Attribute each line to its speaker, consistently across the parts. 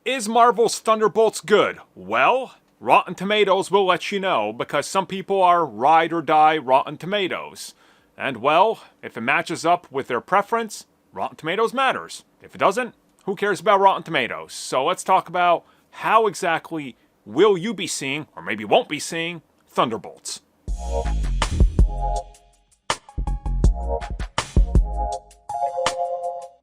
Speaker 1: Is Marvel's Thunderbolts good? Well, Rotten Tomatoes will let you know, because some people are ride or die Rotten Tomatoes. And well, if it matches up with their preference, Rotten Tomatoes matters. If it doesn't, who cares about Rotten Tomatoes? So let's talk about how exactly will you be seeing, or maybe won't be seeing, Thunderbolts.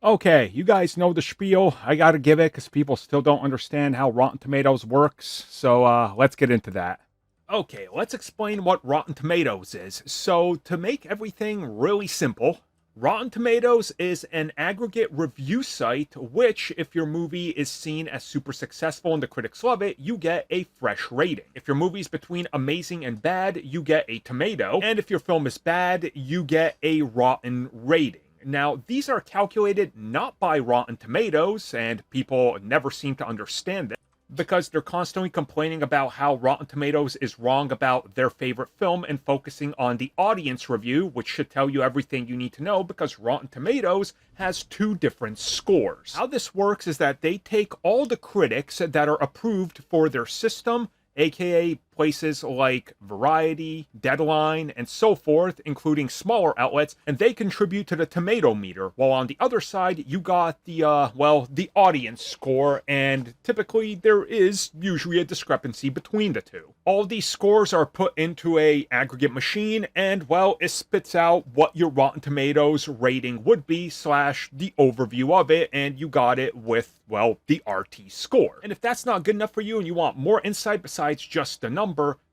Speaker 1: Okay, you guys know the spiel. I gotta give it because people still don't understand how Rotten Tomatoes works. So let's get into that. Okay, let's explain what Rotten Tomatoes is. So to make everything really simple, Rotten Tomatoes is an aggregate review site which, if your movie is seen as super successful and the critics love it, you get a fresh rating. If your movie's between amazing and bad, you get a tomato. And if your film is bad, you get a rotten rating. Now, these are calculated not by Rotten Tomatoes, and people never seem to understand this, because they're constantly complaining about how Rotten Tomatoes is wrong about their favorite film and focusing on the audience review, which should tell you everything you need to know, because Rotten Tomatoes has two different scores. How this works is that they take all the critics that are approved for their system, aka places like Variety, Deadline, and so forth, including smaller outlets, and they contribute to the tomato meter, while on the other side, you got the, the audience score, and typically there is usually a discrepancy between the two. All these scores are put into a aggregate machine, and, well, it spits out what your Rotten Tomatoes rating would be, slash the overview of it, and you got it with, well, the RT score. And if that's not good enough for you and you want more insight besides just the number,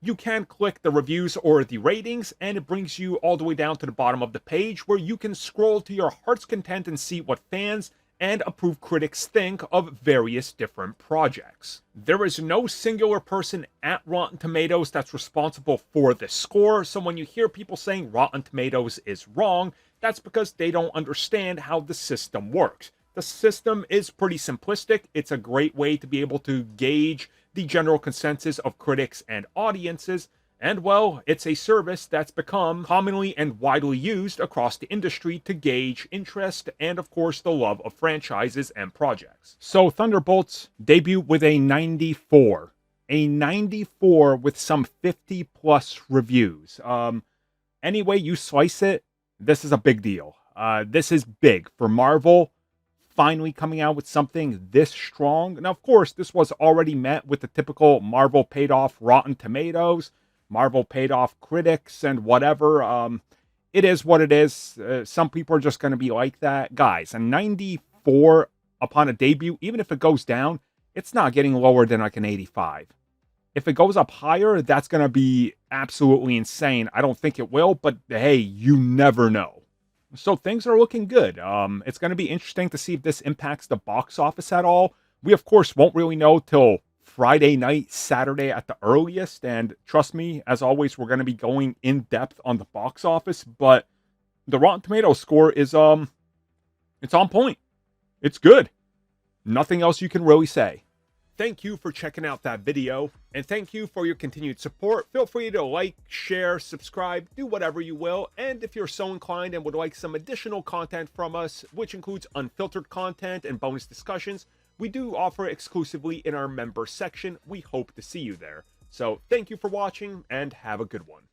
Speaker 1: you can click the reviews or the ratings, and it brings you all the way down to the bottom of the page, where you can scroll to your heart's content and see what fans and approved critics think of various different projects. There is no singular person at Rotten Tomatoes that's responsible for this score, so when you hear people saying Rotten Tomatoes is wrong, that's because they don't understand how the system works. The system is pretty simplistic. It's a great way to be able to gauge the general consensus of critics and audiences, and well, it's a service that's become commonly and widely used across the industry to gauge interest and, of course, the love of franchises and projects. So Thunderbolts debut with a 94. A 94 with some 50 plus reviews. Any way you slice it, this is a big deal. This is big for Marvel finally coming out with something this strong. Now, of course, this was already met with the typical Marvel paid off Rotten Tomatoes, Marvel paid off critics, and whatever. It is what it is. Some people are just going to be like that. Guys, a 94 upon a debut, even if it goes down, it's not getting lower than like an 85. If it goes up higher, that's going to be absolutely insane. I don't think it will, but hey, you never know. So things are looking good. It's going to be interesting to see if this impacts the box office at all. We, of course, won't really know till Friday night, Saturday at the earliest. And trust me, as always, we're going to be going in depth on the box office. But the Rotten Tomatoes score is, it's on point. It's good. Nothing else you can really say. Thank you for checking out that video, and thank you for your continued support. Feel free to like, share, subscribe, do whatever you will, and if you're so inclined and would like some additional content from us, which includes unfiltered content and bonus discussions, we do offer exclusively in our member section. We hope to see you there. So thank you for watching, and have a good one.